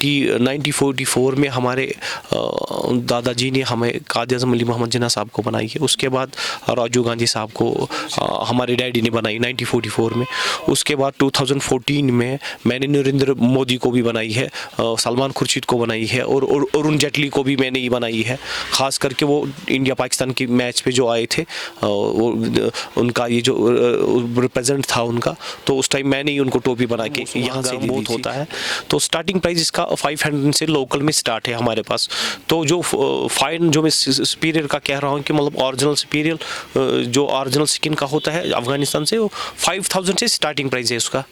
कि 1944 में हमारे दादाजी ने हमें कायद आज़म अली मोहम्मद जिन्ना साहब को बनाई है। उसके बाद राजीव गांधी साहब को हमारे डैडी ने बनाई 1944 में। उसके बाद 2014 में मैंने नरेंद्र मोदी को भी बनाई है, सलमान खुर्शीद को बनाई है और अरुण जेटली को भी मैंने ही बनाई है। ख़ास करके वो इंडिया पाकिस्तान की मैच पे जो आए थे, उनका ये जो रिप्रेजेंट था उनका, तो उस टाइम मैंने ही उनको टोपी बना के यहाँ से बहुत होता है। तो स्टार्टिंग प्राइस इसका 500 से लोकल में स्टार्ट है हमारे पास। तो जो फाइन जो मैं सुपीरियर का कह रहा हूँ कि मतलब ओरिजिनल सुपीरियर जो ओरिजिनल स्किन का होता है अफगानिस्तान से, वो 5000 से स्टार्टिंग प्राइस है उसका।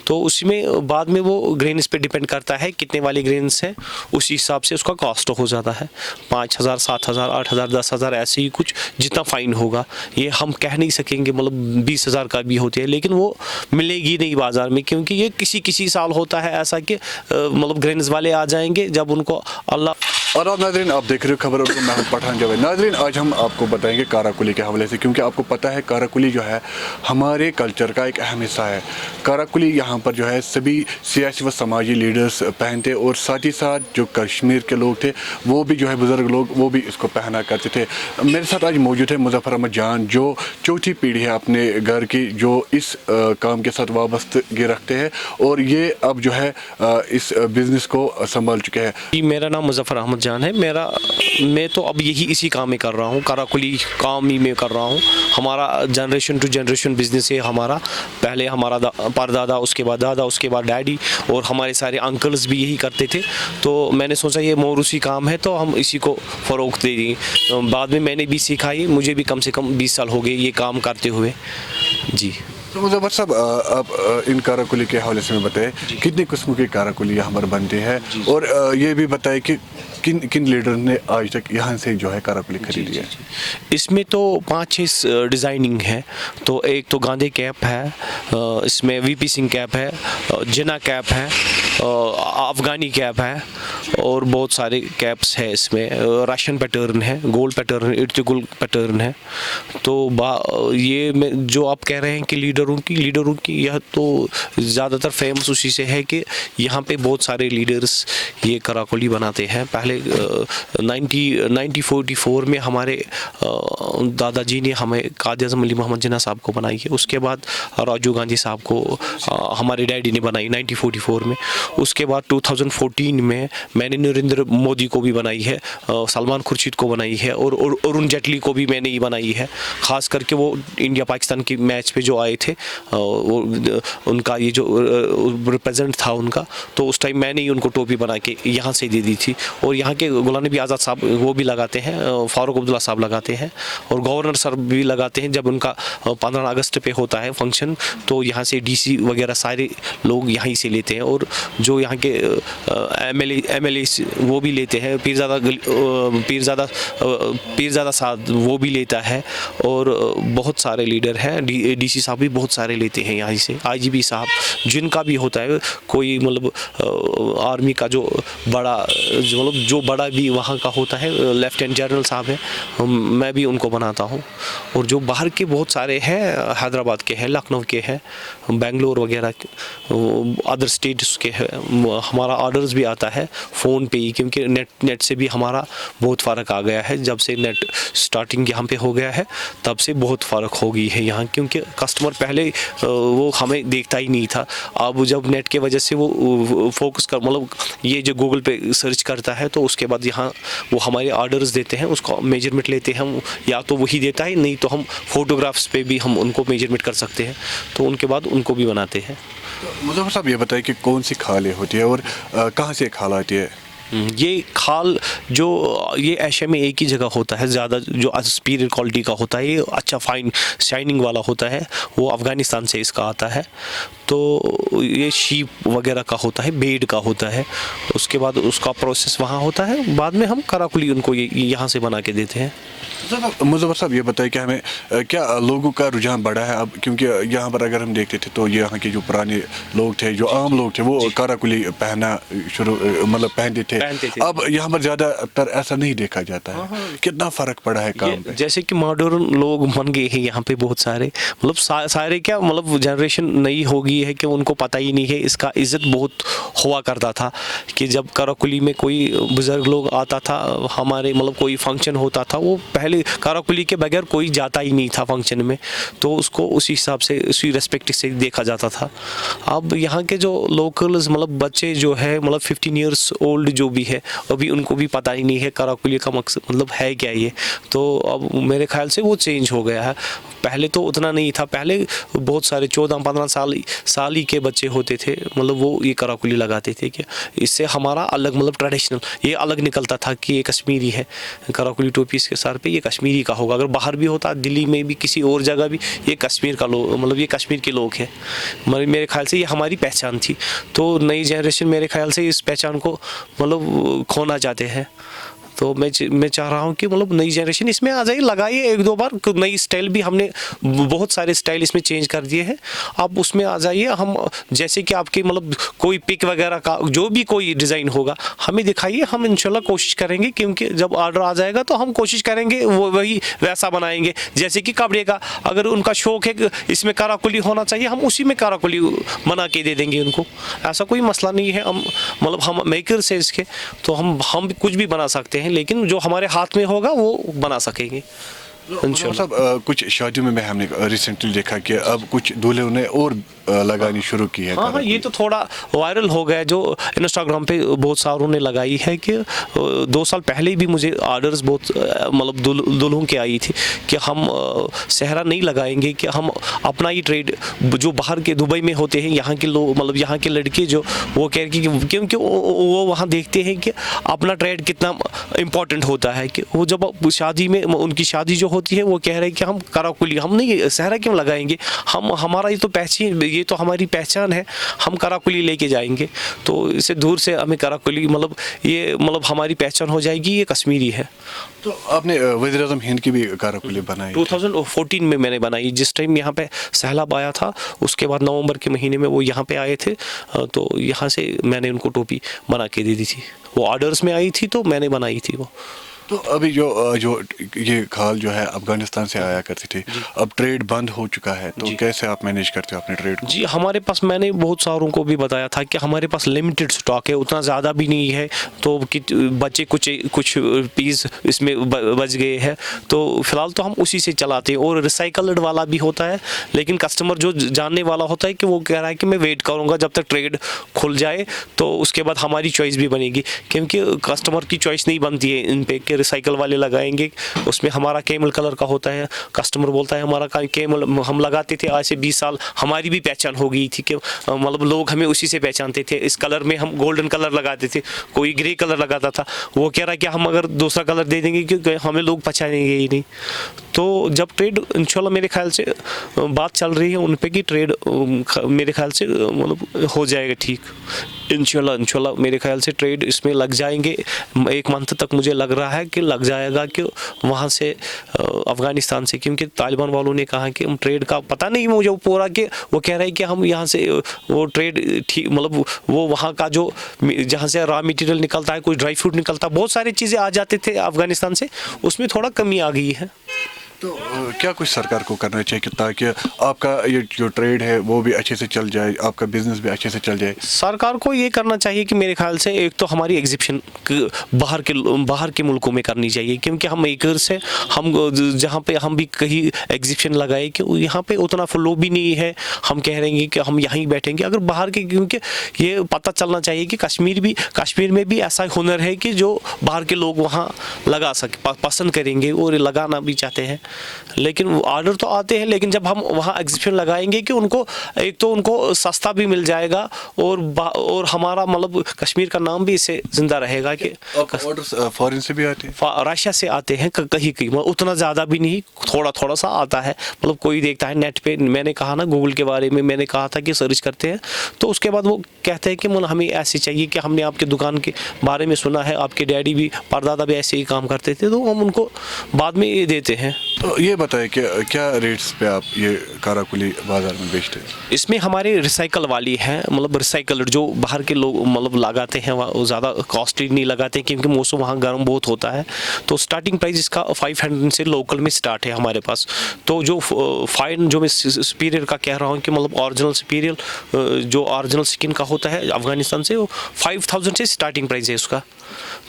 तो उसमें बाद में वो ग्रेन्स पे डिपेंड करता है कितने वाले ग्रेन्स हैं, उस हिसाब से उसका कॉस्ट हो जाता है 5000, 7000, 8000, 10,000 ऐसे ही कुछ जितना फ़ाइन होगा। ये हम कह नहीं सकेंगे, मतलब 20,000 का भी होती है, लेकिन वो मिलेगी नहीं बाज़ार में, क्योंकि ये किसी साल होता है ऐसा कि मतलब ग्रेन्स वाले आ जाएंगे जब उनको अल्लाह। और अब नाज़रीन आप देख रहे हो खबर, और मैं हूं पठान जावेद। नाज़रीन आज हम आपको बताएंगे काराकुली के हवाले से, क्योंकि आपको पता है काराकुली जो है हमारे कल्चर का एक अहम हिस्सा है। काराकुली यहाँ पर जो है सभी सियासी व समाजी लीडर्स पहनते, और साथ ही साथ जो कश्मीर के लोग थे वो भी जो है बुज़ुर्ग लोग वो भी इसको पहना करते थे। मेरे साथ आज मौजूद है मुज़फ़्फ़र अहमद जान, जो चौथी पीढ़ी है अपने घर की जो इस काम के साथ वाबस्तगी रखते हैं, और ये अब जो है इस बिज़नेस को संभाल चुके हैं। जी, मेरा नाम मुज़फ़्फ़र अहमद जान है। मैं तो अब इसी काम में कर रहा हूँ, काराकुली काम ही में कर रहा हूँ। हमारा जनरेशन टू जनरेशन बिजनेस है हमारा। पहले हमारा परदादा, उसके बाद दादा, उसके बाद डैडी, और हमारे सारे अंकल्स भी यही करते थे। तो मैंने सोचा ये मौरूसी काम है तो हम इसी को फ़रोग़ दे दें। बाद में मैंने भी सीखा, ये मुझे भी कम से कम 20 साल हो गए ये काम करते हुए। जी। तो मुज़फ़्फ़र साहब आप इन काराकुली के हवाले से में बताएं कितनी किस्म की काराकुली यहाँ पर बनती है, और ये भी बताएं कि किन लीडर ने आज तक यहाँ से जो है काराकुली खरीदी है। इसमें तो 5-6 डिज़ाइनिंग है। तो एक तो गांधी कैप है, इसमें वीपी सिंह कैप है, जिन्ना कैप है, अफ़गानी कैप है, और बहुत सारे कैप्स है इसमें। रशियन पैटर्न है, गोल्ड पैटर्न, इर्तिगुल पैटर्न है। तो ये मैं जो आप कह रहे हैं कि लीडरों की यह तो ज़्यादातर फेमस उसी से है कि यहाँ पे बहुत सारे लीडर्स ये काराकुली बनाते हैं। पहले 1944 में हमारे दादाजी ने हमें कायद आज़म अली मोहम्मद जिन्ना साहब को बनाई है। उसके बाद राजीव गांधी साहब को हमारे डैडी ने बनाई 1944 में। उसके बाद 2014 में मैंने नरेंद्र मोदी को भी बनाई है, सलमान खुर्शीद को बनाई है, और अरुण जेटली को भी मैंने ही बनाई है। ख़ास करके वो इंडिया पाकिस्तान की मैच पे जो आए थे, उनका ये जो रिप्रेजेंट था उनका, तो उस टाइम मैंने ही उनको टोपी बना के यहाँ से दे दी थी। और यहाँ के गुलाम नबी आज़ाद साहब वो भी लगाते हैं, फारूक अब्दुल्ला साहब लगाते हैं, और गवर्नर सर भी लगाते हैं। जब उनका 15 अगस्त पे होता है फंक्शन, तो यहाँ से डीसी वगैरह सारे लोग यहीं से लेते हैं, और जो यहाँ के एमएलए वो भी लेते हैं। पीरज़ादा साहब वो भी लेता है, और बहुत सारे लीडर हैं। डीसी साहब भी बहुत सारे लेते हैं यहाँ से। आईजीपी साहब जिनका भी होता है, कोई मतलब आर्मी का जो बड़ा भी वहाँ का होता है, लेफ्टिनेंट जनरल साहब है, मैं भी उनको बनाता हूँ। और जो बाहर के बहुत सारे हैं, हैदराबाद के हैं, लखनऊ के हैं, बेंगलोर वगैरह के, अदर स्टेट्स के हैं। हमारा ऑर्डर्स भी आता है फ़ोन पे ही, क्योंकि नेट से भी हमारा बहुत फ़र्क आ गया है। जब से नेट स्टार्टिंग यहाँ पे हो गया है तब से बहुत फ़र्क हो गई है यहाँ, क्योंकि कस्टमर पहले वो हमें देखता ही नहीं था। अब जब नेट के वजह से वो फोकस कर, मतलब ये जो गूगल पे सर्च करता है, तो उसके बाद यहाँ वो हमारे ऑर्डर्स देते हैं, उसका मेजरमेंट लेते हैं हम, या तो वही देता है, नहीं तो हम फ़ोटोग्राफ्स पे भी हम उनको मेजरमेंट कर सकते हैं, तो उनके बाद उनको भी बनाते हैं। तो मुज़फ़्फ़र साहब ये बताइए कि कौन सी खालें होती है और कहाँ से खाल आती है। ये खाल जो ये एशिया में एक ही जगह होता है, ज़्यादा जो सुपीरियर क्वालिटी का होता है, ये अच्छा फाइन शाइनिंग वाला होता है, वो अफ़गानिस्तान से इसका आता है। तो ये शीप वगैरह का होता है, बेड का होता है, उसके बाद उसका प्रोसेस वहाँ होता है, बाद में हम काराकुली उनको यहाँ से बना के देते हैं। मुज़फ़्फ़र साहब ये बताइए कि हमें क्या लोगों का रुझान बढ़ा है अब, क्योंकि यहाँ पर अगर हम देखते थे तो यहाँ के जो पुराने लोग थे, जो आम लोग थे, वो काराकुली पहनना मतलब पहनते थे। अब यहाँ पर ज़्यादातर ऐसा नहीं देखा जाता है। कितना फ़र्क पड़ा है काम पे? जैसे कि मॉडर्न लोग बन गए हैं यहाँ पे बहुत सारे, मतलब सारे क्या, मतलब जनरेशन नई होगी ये है कि उनको पता ही नहीं है, इसका इज़्ज़त बहुत हुआ करता था कि जब कराकुली में कोई बुज़ुर्ग लोग आता था, हमारे मतलब कोई फंक्शन होता था, वो पहले कराकुली के बगैर कोई जाता ही नहीं था फंक्शन में, तो उसको उसी हिसाब से उसी रेस्पेक्ट से देखा जाता था। अब यहाँ के जो लोकल्स मतलब बच्चे जो है मतलब 15 ईयर्स ओल्ड जो भी है, अभी उनको भी पता ही नहीं है कराकुली का मकसद मतलब है क्या ये। तो अब मेरे ख्याल से वो चेंज हो गया है, पहले तो उतना नहीं था। पहले बहुत सारे 14-15 साल ही के बच्चे होते थे, मतलब वो ये कराकुली लगाते थे कि इससे हमारा अलग मतलब ट्रेडिशनल ये अलग निकलता था कि ये कश्मीरी है, कराकुली टोपी इसके सर पे, ये कश्मीरी का होगा। अगर बाहर भी होता, दिल्ली में भी किसी और जगह भी, ये कश्मीर का लोग मतलब ये कश्मीर के लोग हैं, मतलब मेरे ख्याल से ये हमारी पहचान थी। तो नई जनरेशन मेरे ख्याल से इस पहचान को मतलब खोना चाहते हैं। तो मैं चाह रहा हूँ कि मतलब नई जनरेशन इसमें आ जाए, लगाइए एक दो बार, नई स्टाइल भी हमने बहुत सारे स्टाइल इसमें चेंज कर दिए हैं, आप उसमें आ जाइए। हम जैसे कि आपकी मतलब कोई पिक वगैरह का जो भी कोई डिज़ाइन होगा हमें दिखाइए, हम इंशाल्लाह कोशिश करेंगे, क्योंकि जब ऑर्डर आ जाएगा तो हम कोशिश करेंगे वो वही वैसा बनाएंगे। जैसे कि कपड़े का अगर उनका शौक है कि इसमें कराकुली होना चाहिए, हम उसी में कराकुली बना के दे देंगे उनको, ऐसा कोई मसला नहीं है। हम मतलब हम मेकर से इसके तो हम कुछ भी बना सकते हैं, लेकिन जो हमारे हाथ में होगा वो बना सकेंगे इंशाल्लाह। साहब कुछ शादियों में हमने रिसेंटली देखा कि अब कुछ दूल्हे ने और लगानी शुरू की है। हाँ, ये तो थोड़ा वायरल हो गया, जो इंस्टाग्राम पे बहुत सारों ने लगाई है कि 2 साल पहले भी मुझे ऑर्डर्स बहुत मतलब दुल्हों के आई थी कि हम सेहरा नहीं लगाएंगे, कि हम अपना ही ट्रेड जो बाहर के दुबई में होते हैं, यहाँ के लोग मतलब यहाँ के लड़के जो वो कह रहे कि क्योंकि वो वहाँ देखते हैं कि अपना ट्रेड कितना इम्पोर्टेंट होता है, कि वो जब शादी में उनकी शादी जो होती है वो कह रहे हैं कि हम कराकुली हम नहीं सेहरा क्यों लगाएंगे, हम हमारा ये तो पहचान, ये तो हमारी पहचान है, हम कराकुली लेके जाएंगे। तो इससे दूर से हमें कराकुली मतलब ये मतलब हमारी पहचान हो जाएगी, ये कश्मीरी है। तो आपने वज़ीर आज़म हिंद की भी कराकुली बनाई 2014 में मैंने बनाई, जिस टाइम यहाँ पे सैलाब आया था, उसके बाद नवंबर के महीने में वो यहाँ पे आए थे, तो यहाँ से मैंने उनको टोपी बना के दे दी थी, वो ऑर्डर्स में आई थी तो मैंने बनाई थी वो। तो अभी जो ये खाल जो है अफगानिस्तान से आया करती थी, अब ट्रेड बंद हो चुका है, तो कैसे आप मैनेज करते हो अपने ट्रेड को? जी हमारे पास, मैंने बहुत सारों को भी बताया था कि हमारे पास लिमिटेड स्टॉक है, उतना ज़्यादा भी नहीं है, तो कि बच्चे कुछ पीस इसमें बच गए हैं, तो फिलहाल तो हम उसी से चलाते हैं। और रिसाइकल्ड वाला भी होता है, लेकिन कस्टमर जो जानने वाला होता है कि वो कह रहा है कि मैं वेट करूँगा जब तक ट्रेड खुल जाए, तो उसके बाद हमारी चॉइस भी बनेगी, क्योंकि कस्टमर की चॉइस नहीं बनती है इन पे रिसाइकल वाले लगाएंगे, उसमें हमारा कैमल कलर का होता है, कस्टमर बोलता है हमारा कैमल हम लगाते थे आज से 20 साल, हमारी भी पहचान हो गई थी कि मतलब लोग हमें उसी से पहचानते थे। इस कलर में हम गोल्डन कलर लगाते थे, कोई ग्रे कलर लगाता था, वो कह रहा है कि हम अगर दूसरा कलर दे देंगे क्योंकि हमें लोग पहचानेंगे ही नहीं। तो जब ट्रेड इंशाल्लाह मेरे ख्याल से बात चल रही है उन पे कि ट्रेड मेरे ख्याल से मतलब हो जाएगा ठीक, इंशाल्लाह मेरे ख्याल से ट्रेड इसमें लग जाएंगे, 1 मंथ तक मुझे लग रहा है कि लग जाएगा, कि वहाँ से अफ़गानिस्तान से, क्योंकि तालिबान वालों ने कहा कि हम ट्रेड का पता नहीं मुझे पूरा, कि वो कह रहे हैं कि हम यहाँ से वो ट्रेड ठीक मतलब वो वहाँ का जो जहाँ से रॉ मटेरियल निकलता है, कोई ड्राई फ्रूट निकलता है, बहुत सारी चीज़ें आ जाते थे अफ़गानिस्तान से, उसमें थोड़ा कमी आ गई है। तो क्या कुछ सरकार को करना चाहिए कि ताकि आपका ये जो ट्रेड है वो भी अच्छे से चल जाए, आपका बिजनेस भी अच्छे से चल जाए? सरकार को ये करना चाहिए कि मेरे ख्याल से एक तो हमारी एग्जिबिशन बाहर के मुल्कों में करनी चाहिए, क्योंकि हम मेकर्स हैं, हम जहाँ पे हम भी कहीं एग्जिबिशन लगाए कि यहाँ पे उतना फ्लो भी नहीं है, हम कह रहे हैं कि हम यहीं बैठेंगे अगर बाहर के, क्योंकि ये पता चलना चाहिए कि कश्मीर में भी ऐसा हुनर है कि जो बाहर के लोग वहाँ लगा सके, पसंद करेंगे और लगाना भी चाहते हैं। लेकिन ऑर्डर तो आते हैं, लेकिन जब हम वहाँ एग्जीबिशन लगाएंगे कि उनको एक तो उनको सस्ता भी मिल जाएगा और हमारा मतलब कश्मीर का नाम भी इससे जिंदा रहेगा। कि ऑर्डर्स फॉरेन से भी आते हैं, रशिया से आते हैं कहीं मतलब उतना ज़्यादा भी नहीं, थोड़ा सा आता है, मतलब कोई देखता है नेट पे, मैंने कहा ना गूगल के बारे में मैंने कहा था कि सर्च करते हैं, तो उसके बाद वो कहते हैं कि हमें ऐसे चाहिए कि हमने आपके दुकान के बारे में सुना है, आपके डैडी भी परदादा भी ऐसे ही काम करते थे, तो हम उनको बाद में ये देते हैं। तो ये बताएं कि क्या रेट्स पे आप ये काराकुली बाज़ार में बेचते हैं? इसमें हमारे रिसाइकल वाली है, मतलब रिसाइकल जो बाहर के लोग मतलब लगाते हैं वो ज़्यादा कॉस्टली नहीं लगाते क्योंकि मौसम वहाँ गर्म बहुत होता है। तो स्टार्टिंग प्राइस इसका 500 से लोकल में स्टार्ट है हमारे पास। तो जो फाइन जो मैं सुपीरियर का कह रहा हूँ कि मतलब ओरिजिनल सुपीरियर जो ओरिजिनल स्किन का होता है अफगानिस्तान से, वो 5000 से स्टार्टिंग प्राइस है उसका।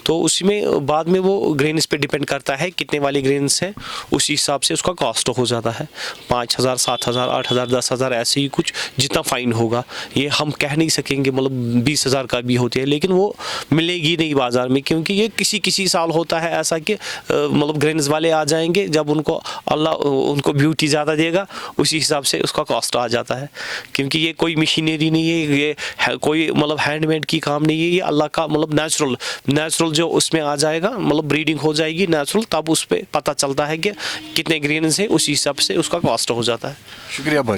तो उसमें बाद में वो ग्रेन्स पे डिपेंड करता है कितने वाले ग्रेन्स हैं, उस हिसाब से उसका कॉस्ट हो जाता है 5000, 7000, 8000, 10,000 ऐसे ही कुछ जितना फ़ाइन होगा। ये हम कह नहीं सकेंगे मतलब 20,000 का भी होती है, लेकिन वो मिलेगी नहीं बाज़ार में क्योंकि ये किसी साल होता है ऐसा कि मतलब ग्रेन्स वाले आ जाएंगे, जब उनको अल्लाह उनको ब्यूटी ज़्यादा देगा उसी हिसाब से उसका कॉस्ट आ जाता है। क्योंकि ये कोई मशीनरी नहीं है, ये कोई मतलब हैंडमेड की काम नहीं है, ये अल्लाह का मतलब नेचुरल जो उसमें आ जाएगा, मतलब ब्रीडिंग हो जाएगी नेचुरल, तब उस पर पता चलता है कि कितने ग्रेन्स है, उसी हिसाब से उसका कॉस्ट हो जाता है। शुक्रिया भाई।